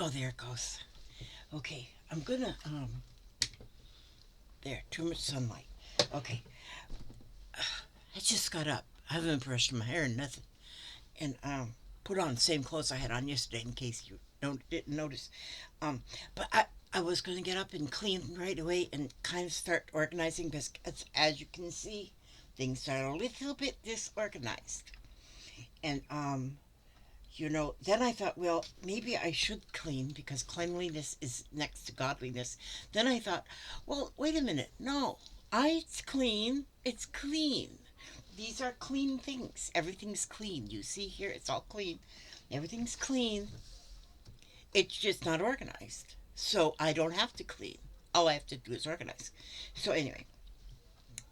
Oh, there it goes. Okay, I'm gonna, there, too much sunlight. Okay, I just got up. I haven't brushed my hair and nothing. And, put on the same clothes I had on yesterday in case you didn't notice. But I was gonna get up and clean right away and kind of start organizing because, as you can see, things are a little bit disorganized. And, then I thought, well, maybe I should clean because cleanliness is next to godliness. Then I thought, well, wait a minute. No, it's clean. It's clean. These are clean things. Everything's clean. You see here, it's all clean. Everything's clean. It's just not organized. So I don't have to clean. All I have to do is organize. So, anyway,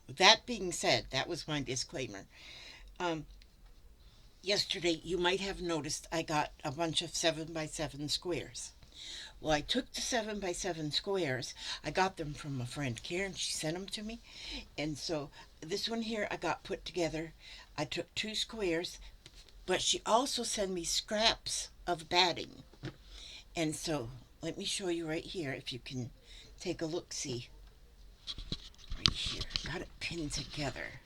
that being said, that was my disclaimer. Um, Yesterday, you might have noticed I got a bunch of 7 by 7 squares. Well, I took the 7 by 7 squares. I got them from a friend, Karen. She sent them to me. And so this one here I got put together. I took 2 squares, but she also sent me scraps of batting. And so let me show you right here if you can take a look. See, right here. Got it pinned together.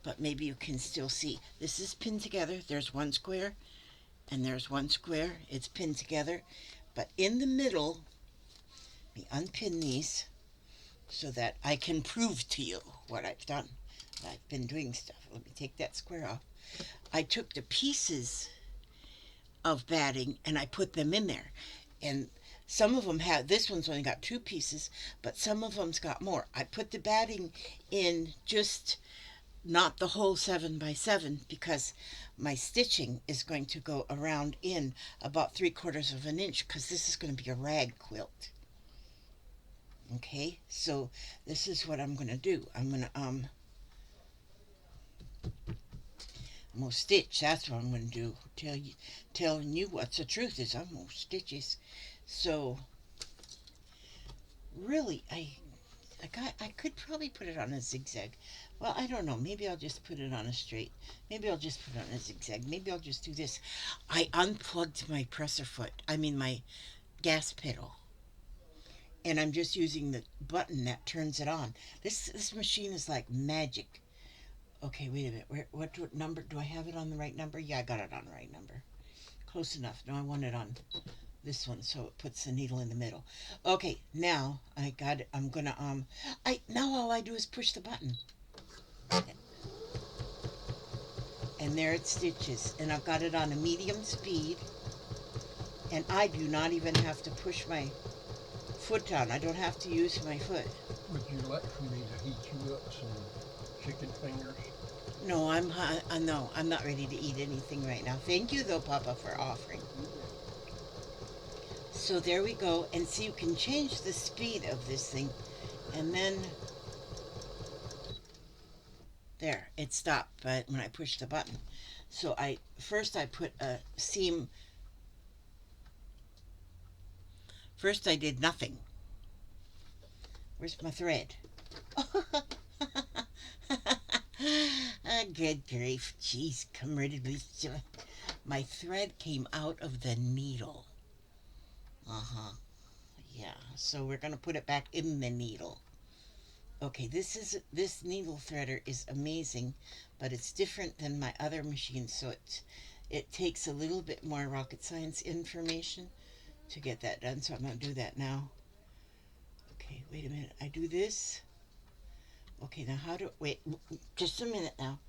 But maybe you can still see. This is pinned together. There's one square and there's one square. It's pinned together. But in the middle, let me unpin these so that I can prove to you what I've done. I've been doing stuff. Let me take that square off. I took the pieces of batting and I put them in there. And some of them have, this one's only got 2 pieces, but some of them's got more. I put the batting in just not the whole 7 by 7 because my stitching is going to go around in about 3/4 of an inch because this is going to be a rag quilt. Okay, so this is what I'm going to do. I'm gonna stitch. That's what I'm gonna do. Telling you what's the truth is I'm gonna stitches. So really, I could probably put it on a zigzag. Well, I don't know. Maybe I'll just put it on a straight. Maybe I'll just put it on a zigzag. Maybe I'll just do this. I unplugged my presser foot. I mean my gas pedal. And I'm just using the button that turns it on. This machine is like magic. Okay, wait a minute. What number do I have it on the right number? Yeah, I got it on the right number. Close enough. No, I want it on this one so it puts the needle in the middle. Okay, now I got it. I'm gonna I now all I do is push the button. And there it stitches. And I've got it on a medium speed. And I do not even have to push my foot down. I don't have to use my foot. Would you like for me to heat you up some chicken fingers? No, no, I'm not ready to eat anything right now. Thank you though, Papa, for offering. So there we go. And see, you can change the speed of this thing. And then there, it stopped. But when I pushed the button, so I put a seam. First, I did nothing. Where's my thread? Good grief. Jeez, come ready to. My thread came out of the needle. Uh huh. Yeah. So we're gonna put it back in the needle. Okay, this needle threader is amazing, but it's different than my other machine, so it takes a little bit more rocket science information to get that done. So I'm gonna do that now. Okay, wait a minute. I do this. Okay, now how do wait? Just a minute now.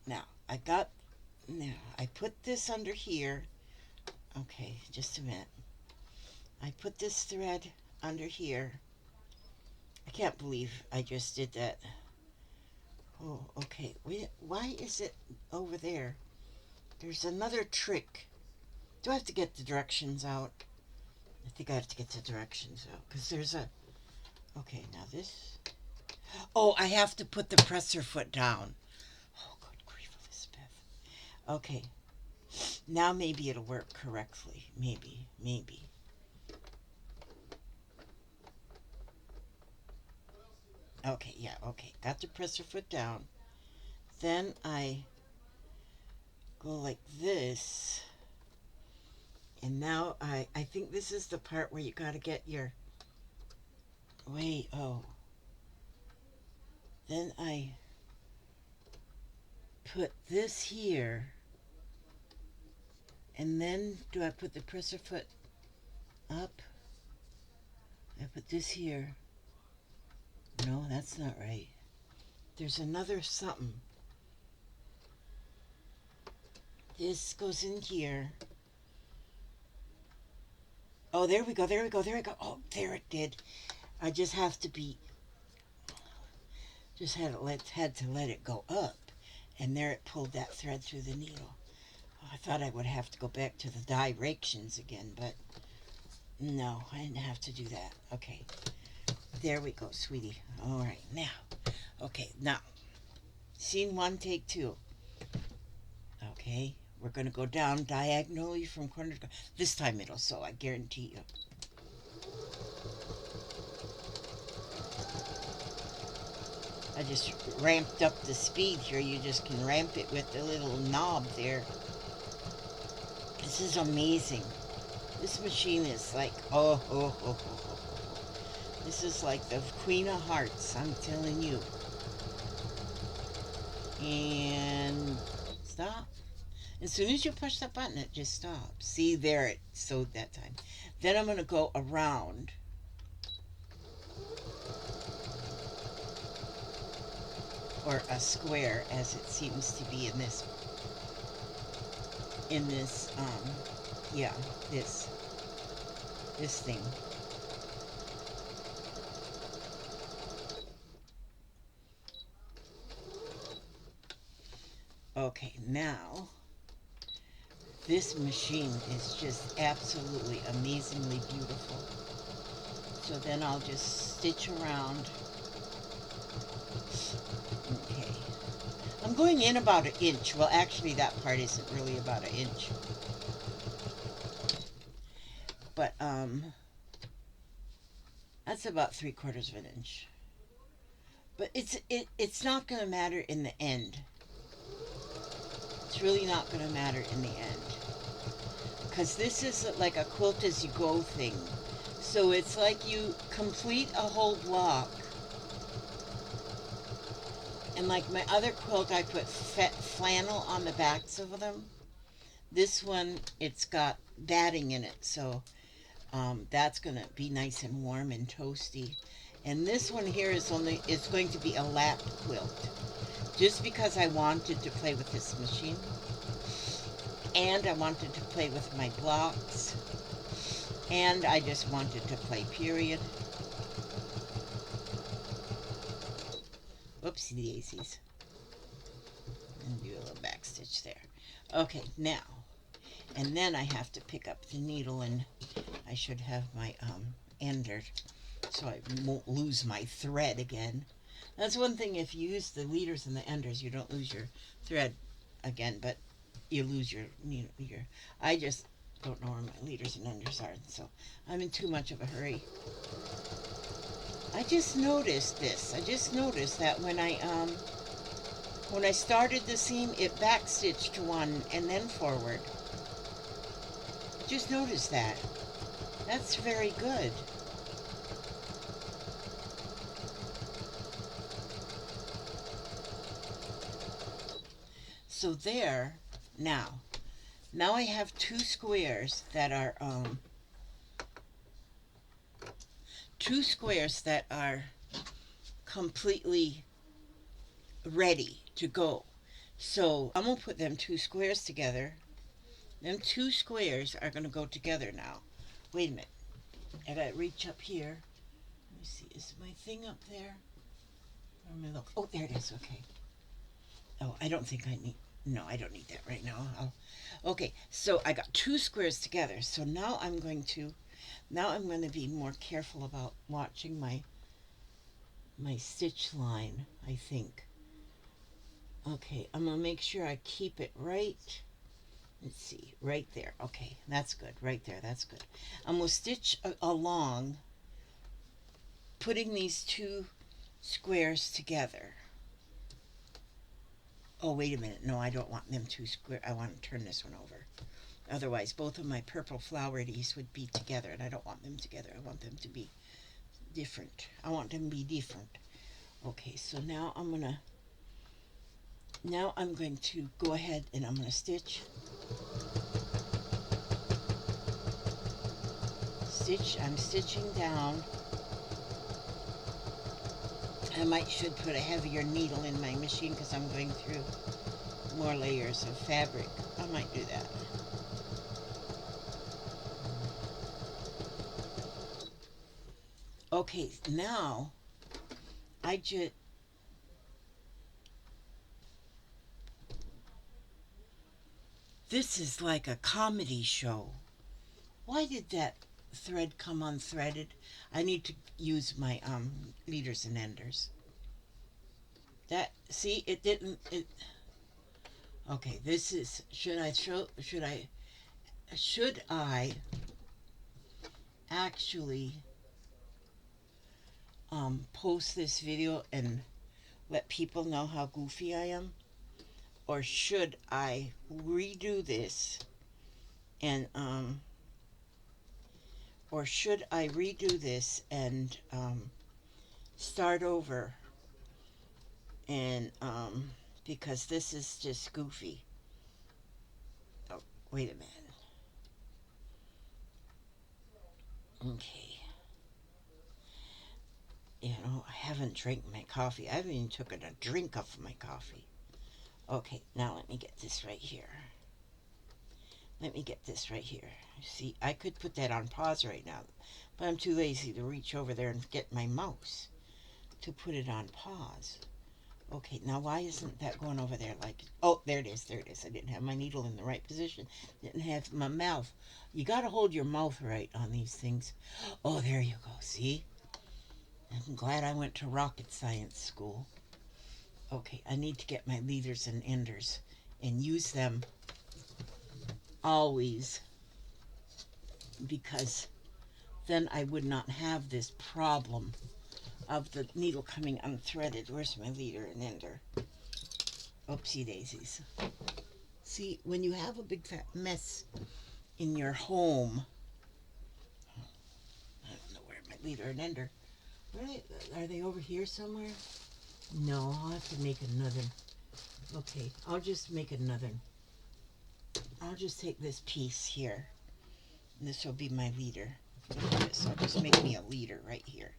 Now I put this under here. Okay, just a minute. I put this thread under here. I can't believe I just did that. Oh, okay. Wait, why is it over there? There's another trick. Do I have to get the directions out? I think I have to get the directions out because there's a. Okay, now this. Oh, I have to put the presser foot down. Oh, good grief, Elizabeth. Okay, now maybe it'll work correctly. Maybe. Okay, yeah, okay. Got the presser foot down. Then I go like this, And now I think this is the part where you got to get your, wait, oh, then I put this here, and then do I put the presser foot up? I put this here. No, that's not right. There's another something. This goes in here. Oh, there we go, there we go, there we go. Oh, there it did. I just have to be, just had to let it go up. And there it pulled that thread through the needle. Oh, I thought I would have to go back to the directions again, but no, I didn't have to do that. Okay, there we go, sweetie. All right, now, okay, now, scene one, take two. Okay, we're going to go down diagonally from corner to corner. This time it'll sew, I guarantee you. I just ramped up the speed here. You just can ramp it with the little knob there. This is amazing. This machine is like, oh, oh, oh, oh, oh. This is like the Queen of Hearts, I'm telling you. And stop. As soon as you push that button, it just stops. See, there it sewed that time. Then I'm going to go around. Or a square, as it seems to be in this, yeah, this thing. Okay, now, this machine is just absolutely amazingly beautiful. So then I'll just stitch around. Okay. I'm going in about an inch. Well, actually, that part isn't really about an inch. But, that's about 3/4 of an inch. But it's not going to matter in the end. It's really not going to matter in the end. Because this is like a quilt as you go thing. So it's like you complete a whole block. And like my other quilt, I put flannel on the backs of them. This one, it's got batting in it, so that's gonna be nice and warm and toasty. And this one here is going to be a lap quilt, just because I wanted to play with this machine, and I wanted to play with my blocks, and I just wanted to play, period. Whoopsie daisies. And do a little back stitch there. Okay, now, and then I have to pick up the needle, and I should have my ender, so I won't lose my thread again. That's one thing, if you use the leaders and the enders, you don't lose your thread again, but you lose your, I just don't know where my leaders and enders are, so I'm in too much of a hurry. I just noticed this. I just noticed that when I started the seam, it backstitched one and then forward. Just noticed that. That's very good. So there, now I have two squares that are completely ready to go. So I'm gonna put them two squares together. Them two squares are gonna go together now. Wait a minute. I gotta reach up here. Let me see. Is my thing up there? Let me look. Oh, there it is. Okay. Oh, I don't think I need. No, I don't need that right now. Okay, so I got two squares together. So now I'm going to be more careful about watching my stitch line, I think. Okay, I'm gonna make sure I keep it right. Let's see, right there. Okay, that's good. Right there, that's good. I'm gonna stitch along, putting these two squares together. Oh, wait a minute. No, I don't want them two square. I want to turn this one over. Otherwise, both of my purple flowerities would be together, and I don't want them together. I want them to be different. I want them to be different. Okay, so now I'm going to go ahead and I'm gonna stitch. I'm stitching down. I should put a heavier needle in my machine because I'm going through more layers of fabric. I might do that. Okay, now I just this is like a comedy show. Why did that thread come unthreaded? I need to use my leaders and enders. That see it didn't it okay, this is should I actually post this video and let people know how goofy I am? Or should I redo this and start over and because this is just goofy. Oh, wait a minute. Okay. I haven't drank my coffee. I haven't even taken a drink of my coffee. Okay, now let me get this right here. See, I could put that on pause right now, but I'm too lazy to reach over there and get my mouse to put it on pause. Okay, now why isn't that going over there like... Oh, there it is. I didn't have my needle in the right position. Didn't have my mouth. You got to hold your mouth right on these things. Oh, there you go. See? I'm glad I went to rocket science school. Okay, I need to get my leaders and enders and use them always because then I would not have this problem of the needle coming unthreaded. Where's my leader and ender? Oopsie daisies. See, when you have a big fat mess in your home, I don't know where my leader and ender. Are they over here somewhere? No, I'll have to make another. Okay, I'll just make another. I'll just take this piece here. And this will be my leader. Look at this. I'll just make me a leader right here.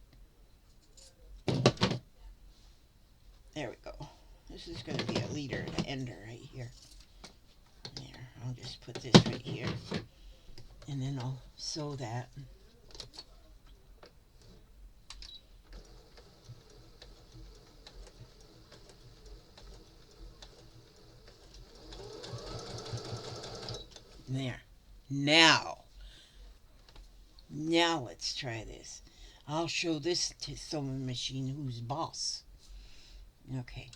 There we go. This is going to be a leader and an ender right here. There. I'll just put this right here. And then I'll sew that. There. Now let's try this. I'll show this to sewing machine who's boss. Okay.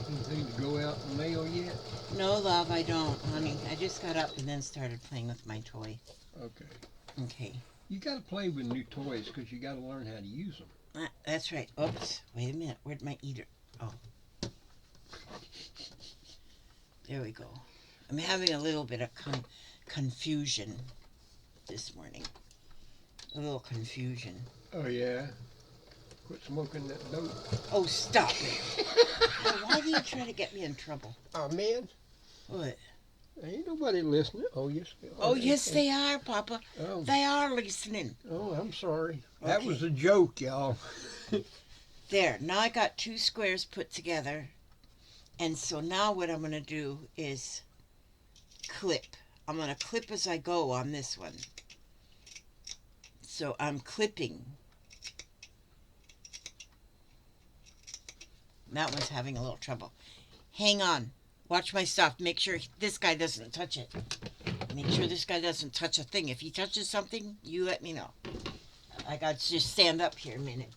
Anything to go out in the mail yet? No, love, I don't, honey. I just got up and then started playing with my toy. Okay. Okay. You got to play with new toys because you got to learn how to use them. That's right. Oops. Wait a minute. Where'd my eater? Oh. There we go. I'm having a little bit of confusion this morning. A little confusion. Oh, yeah? Quit smoking that dope. Oh, stop it. Now, why do you try to get me in trouble? Oh, man. What? Ain't nobody listening. Oh, yes. Oh, yes, they are, Papa. Oh. They are listening. Oh, I'm sorry. Okay. That was a joke, y'all. There. Now I got 2 squares put together. And so now what I'm going to do is clip. I'm going to clip as I go on this one. So I'm clipping. That one's having a little trouble. Hang on. Watch my stuff. Make sure this guy doesn't touch it. Make sure this guy doesn't touch a thing. If he touches something, you let me know. I got to just stand up here a minute.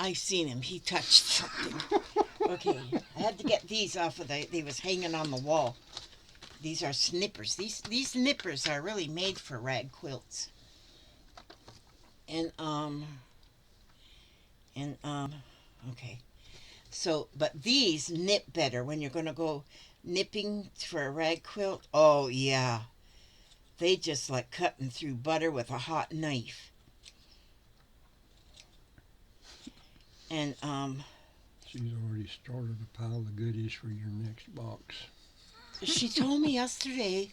I seen him. He touched something. Okay, I had to get these off of they was hanging on the wall. These are snippers. These snippers are really made for rag quilts. And okay. So, but these knit better when you're going to go nipping for a rag quilt. Oh yeah. They just like cutting through butter with a hot knife. And She's already started a pile of goodies for your next box. she told me yesterday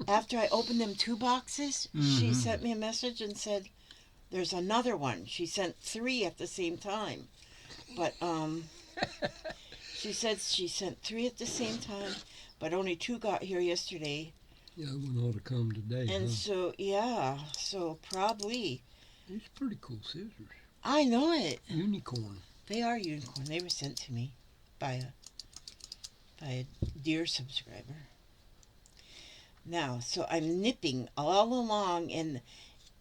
after I opened them 2 boxes, she sent me a message and said there's another one. She sent 3 at the same time. But she said she sent 3 at the same time, but only 2 got here yesterday. The other one ought to come today. And huh? so yeah, so probably These pretty cool scissors. I know it. Unicorn. They are unicorn. They were sent to me by a dear subscriber. Now, so I'm nipping all along in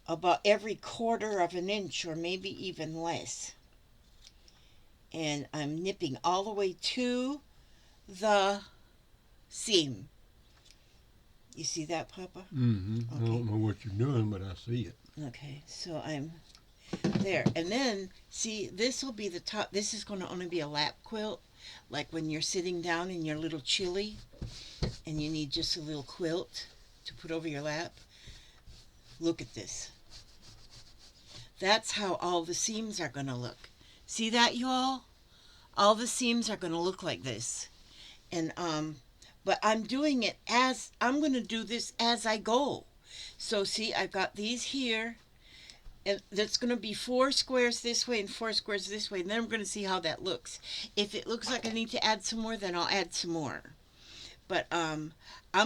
about every 1/4 of an inch or maybe even less. And I'm nipping all the way to the seam. You see that, Papa? Mm-hmm. I Okay. don't know what you're doing, but I see it. Okay, so I'm there. And then, see, this will be the top. This is going to only be a lap quilt. Like when you're sitting down in your little chilly and you need just a little quilt to put over your lap. Look at this. That's how all the seams are going to look. See that, you all? All the seams are going to look like this. And, but I'm doing it as, I'm going to do this as I go. So see, I've got these here. And that's going to be 4 squares this way and 4 squares this way. And then we're going to see how that looks. If it looks like I need to add some more, then I'll add some more. But I'm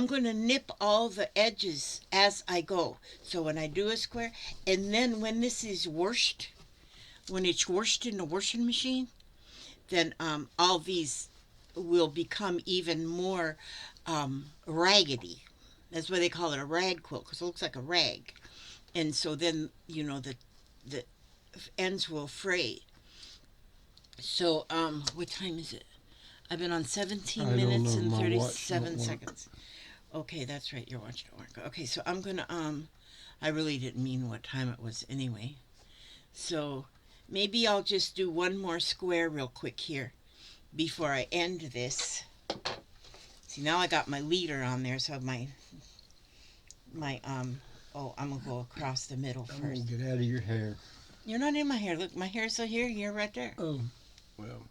going to nip all the edges as I go. So when I do a square, and then when this is washed, when it's washed in the washing machine, then all these will become even more raggedy. That's why they call it a rag quilt, because it looks like a rag. And so then, you know, the ends will fray. So, what time is it? I've been on 17 I don't minutes know, and my watch 37 don't work. seconds. Okay, that's right, your watch don't work. Okay, so I'm gonna, I really didn't mean what time it was anyway. So, maybe I'll just do one more square real quick here before I end this. See, now I got my leader on there, so my, oh, I'm gonna go across the middle I'm going first. to get out of your hair. You're not in my hair. Look, my hair's still here. You're right there. Oh, well.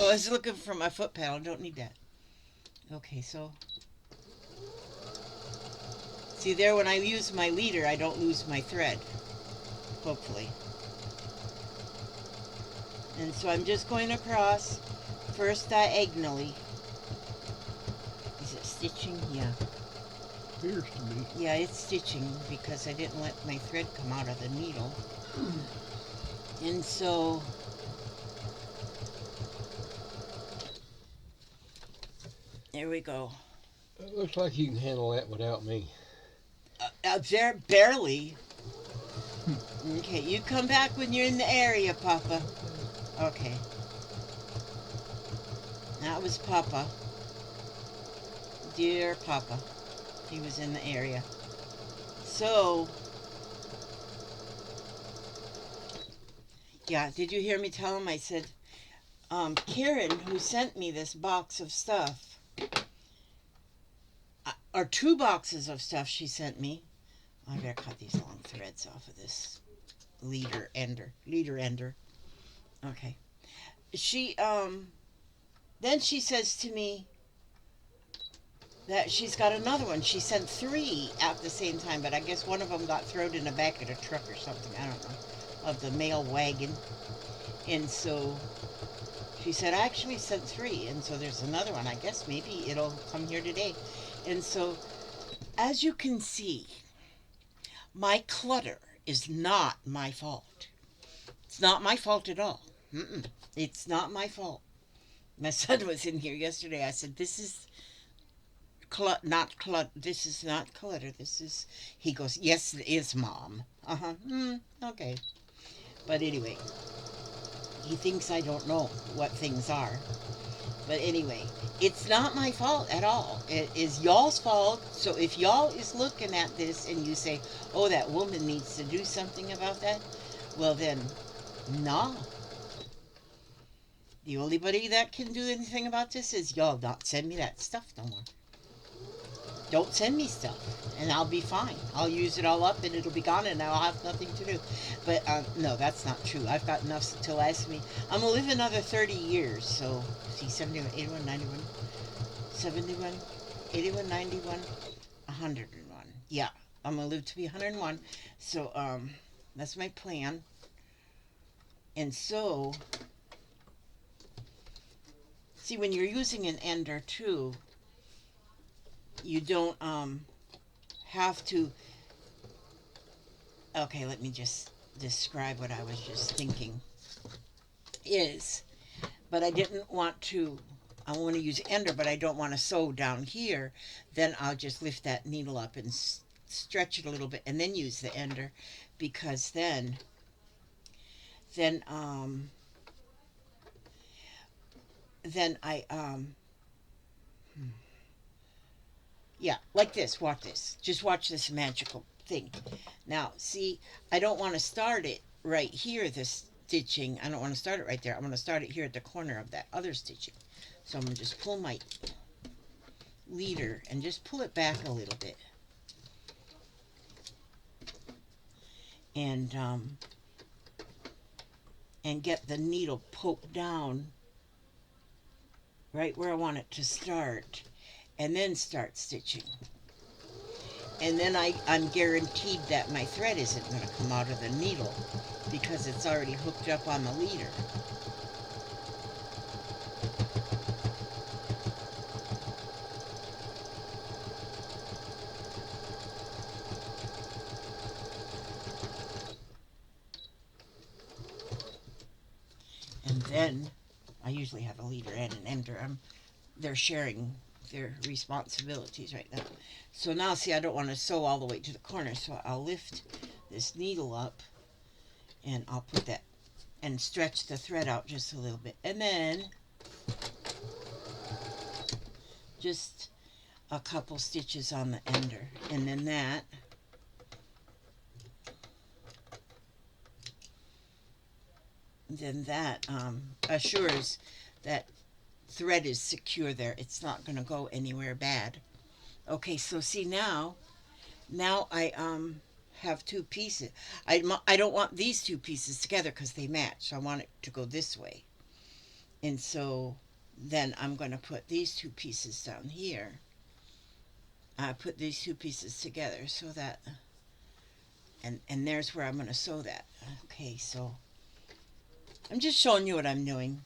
Oh, I was looking for my foot pedal. I don't need that. Okay, so. See there, when I use my leader, I don't lose my thread. Hopefully. And so I'm just going across, first diagonally. Is it stitching? Yeah. Appears to be. Yeah, it's stitching because I didn't let my thread come out of the needle. And so there we go. It looks like you can handle that without me. There, barely. Okay, you come back when you're in the area, Papa. Okay. That was Papa. Dear Papa. He was in the area. So, yeah, did you hear me tell him? I said, Karen, who sent me this box of stuff, or 2 boxes of stuff she sent me. I better cut these long threads off of this leader ender. Okay. She, then she says to me that she's got another one. She sent 3 at the same time, but I guess one of them got thrown in the back of the truck or something. I don't know. Of the mail wagon. And so she said, I actually sent 3. And so there's another one. I guess maybe it'll come here today. And so, as you can see, my clutter is not my fault. It's not my fault at all. It's not my fault. My son was in here yesterday. I said, this is not clutter. This is not clutter. This is, he goes, yes, it is, Mom. Okay. But anyway, He thinks I don't know what things are. But anyway, it's not my fault at all. It is y'all's fault. So if y'all is looking at this and you say, oh, that woman needs to do something about that, well then, nah. The only body that can do anything about this is y'all. Not send me that stuff no more. Don't send me stuff, and I'll be fine. I'll use it all up, and it'll be gone, and I'll have nothing to do. But no, that's not true. I've got enough to last me. I'm gonna live another 30 years. So see, 71, 81, 91, 71, 81, 91, 101. Yeah, I'm gonna live to be 101. So that's my plan. And so, see, when you're using an ender too, you don't have to. Okay, let me just describe what I was just thinking. Is, but I didn't want to. I want to use ender, but I don't want to sew down here. Then I'll just lift that needle up and stretch it a little bit, and then use the ender, because then then I yeah, like this. Watch this. Just watch this magical thing. Now, see, I don't want to start it right here, this stitching. I don't want to start it right there. I want to start it here at the corner of that other stitching. So I'm going to just pull my leader and just pull it back a little bit. And get the needle poked down right where I want it to start, and then start stitching. And then I'm guaranteed that my thread isn't going to come out of the needle because it's already hooked up on the leader. And then I usually have a leader and an ender. They're sharing their responsibilities right now. So now, see, I don't want to sew all the way to the corner, so I'll lift this needle up and I'll put that and stretch the thread out just a little bit, and then just a couple stitches on the ender, and then that assures that thread is secure there. It's not going to go anywhere bad. Okay, so see, now I have two pieces. I don't want these two pieces together because they match. I want it to go this way. And so then I'm going to put these two pieces down here. I put these two pieces together so that, and there's where I'm going to sew that. Okay, so I'm just showing you what I'm doing.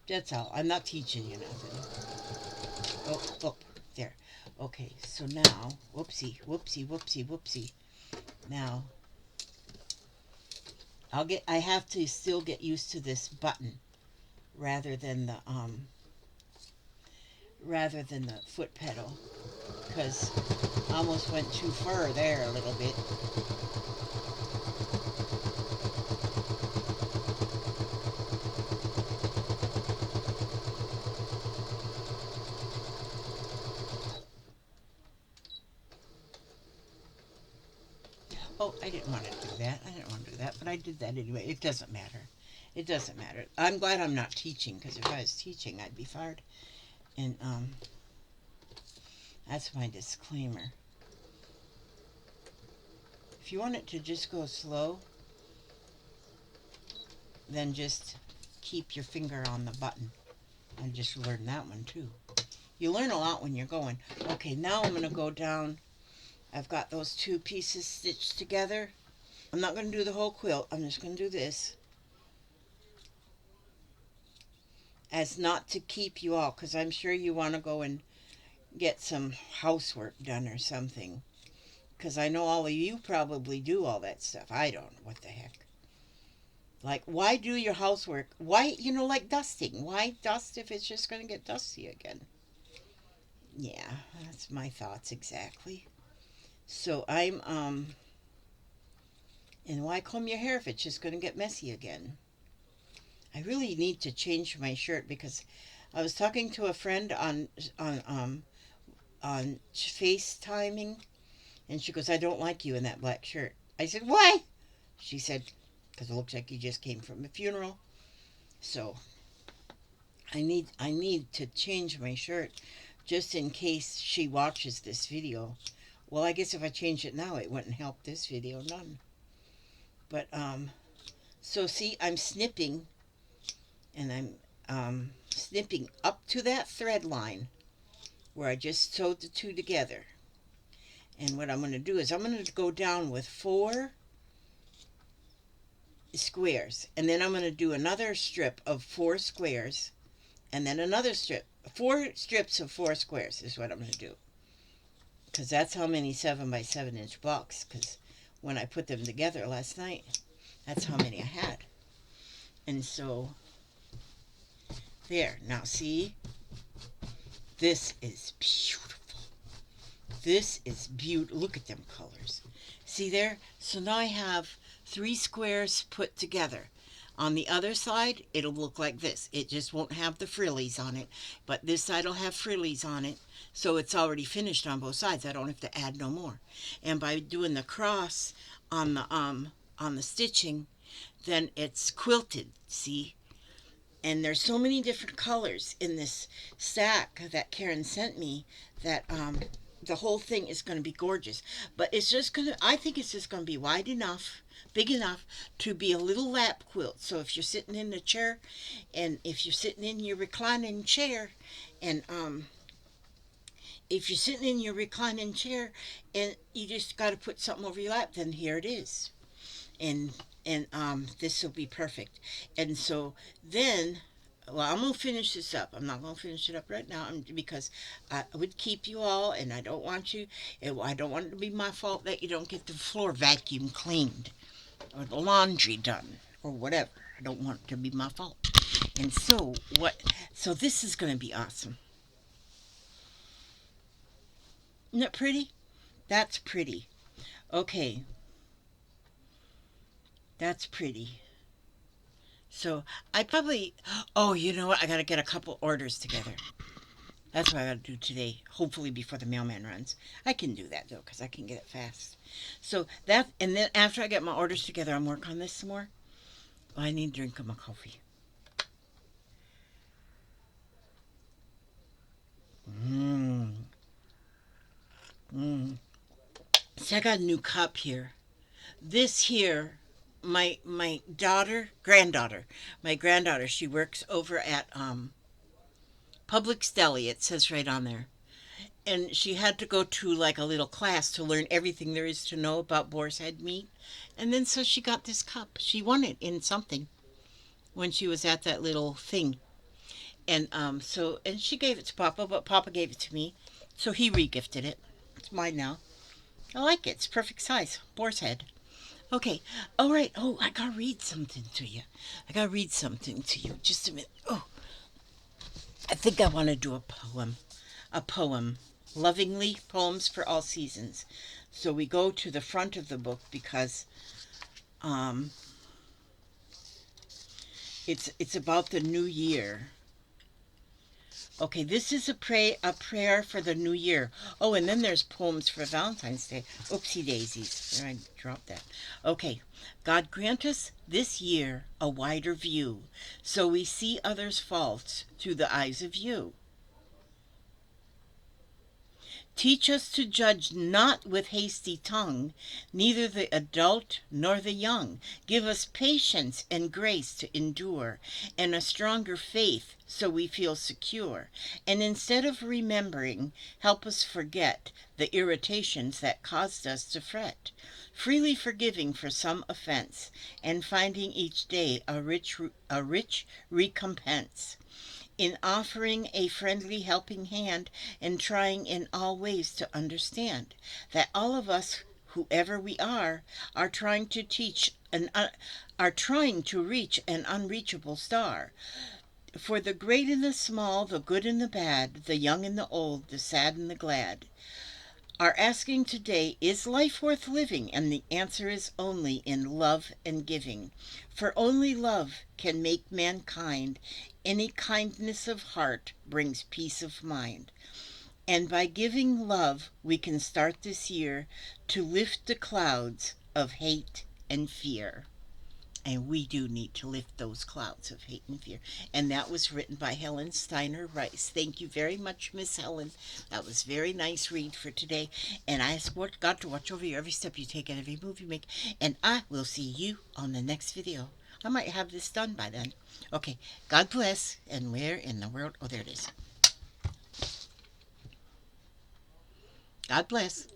That's all. I'm not teaching you nothing. Oh, there. Okay, so now, whoopsie. Now, I have to still get used to this button rather than the foot pedal, because I almost went too far there a little bit. Oh, I didn't want to do that. But I did that anyway. It doesn't matter. It doesn't matter. I'm glad I'm not teaching, because if I was teaching, I'd be fired. And that's my disclaimer. If you want it to just go slow, then just keep your finger on the button. I just learned that one too. You learn a lot when you're going. Okay, now I'm going to go down. I've got those two pieces stitched together. I'm not going to do the whole quilt. I'm just going to do this, as not to keep you all, because I'm sure you want to go and get some housework done or something, because I know all of you probably do all that stuff. I don't. What the heck? Like, why do your housework? Why, like dusting? Why dust if it's just going to get dusty again? Yeah, that's my thoughts exactly. So and why comb your hair if it's just going to get messy again? I really need to change my shirt because I was talking to a friend on on FaceTiming, and she goes, "I don't like you in that black shirt." I said, "Why?" She said, "Because it looks like you just came from a funeral." So I need to change my shirt just in case she watches this video. Well, I guess if I change it now, it wouldn't help this video none. But so see, I'm snipping, and I'm snipping up to that thread line where I just sewed the two together. And what I'm going to do is I'm going to go down with 4 squares, and then I'm going to do another strip of 4 squares, and then another strip. 4 strips of 4 squares is what I'm going to do, because that's how many 7 by 7 inch blocks. Because when I put them together last night, that's how many I had. And so there. Now see, this is beautiful. This is beautiful. Look at them colors. See there? So now I have 3 squares put together. On the other side, it'll look like this. It just won't have the frillies on it. But this side will have frillies on it. So it's already finished on both sides. I don't have to add no more. And by doing the cross on the stitching, then it's quilted. See? And there's so many different colors in this sack that Karen sent me that the whole thing is going to be gorgeous. But it's just going to, I think it's just going to be wide enough, big enough to be a little lap quilt. So if you're sitting in a chair, and if you're sitting in your reclining chair, and if you're sitting in your reclining chair and you just got to put something over your lap, then here it is. And this will be perfect. And so then, well, I'm gonna finish this up. I'm not gonna finish it up right now because I would keep you all, and I don't want you. I don't want it to be my fault that you don't get the floor vacuum cleaned or the laundry done or whatever. I don't want it to be my fault. And so what? So this is gonna be awesome. Isn't that pretty? That's pretty. Okay, that's pretty. So I probably, oh, you know what? I got to get a couple orders together. That's what I got to do today, hopefully before the mailman runs. I can do that, though, because I can get it fast. So that, and then after I get my orders together, I'm working on this some more. Oh, I need to drink my coffee. Mmm. Mmm. So I got a new cup here. This here, my granddaughter, she works over at Publix Deli. It says right on there, and she had to go to like a little class to learn everything there is to know about boar's head meat. And then so she got this cup. She won it in something when she was at that little thing. And so and she gave it to Papa, but Papa gave it to me. So he regifted it. It's mine now. I like it. It's perfect size. Boar's head. Okay. All right. Oh, I gotta read something to you. I gotta read something to you. Just a minute. Oh, I think I want to do a poem. A poem. Lovingly, Poems for All Seasons. So we go to the front of the book because um, it's about the new year. Okay, this is a prayer for the new year. Oh, and then there's poems for Valentine's Day. Oopsie daisies. I dropped that. Okay. God grant us this year a wider view, so we see others' faults through the eyes of you. Teach us to judge not with hasty tongue, neither the adult nor the young. Give us patience and grace to endure, and a stronger faith so we feel secure. And instead of remembering, help us forget the irritations that caused us to fret, freely forgiving for some offense, and finding each day a rich recompense in offering a friendly helping hand and trying in all ways to understand that all of us, whoever we are trying to are trying to reach an unreachable star. For the great and the small, the good and the bad, the young and the old, the sad and the glad, Our asking today, is life worth living? And the answer is only in love and giving. For only love can make mankind. Any kindness of heart brings peace of mind. And by giving love, we can start this year to lift the clouds of hate and fear. And we do need to lift those clouds of hate and fear. And that was written by Helen Steiner Rice. Thank you very much, Miss Helen. That was very nice read for today. And I ask God to watch over you every step you take and every move you make. And I will see you on the next video. I might have this done by then. Okay, God bless. And where in the world? Oh, there it is. God bless.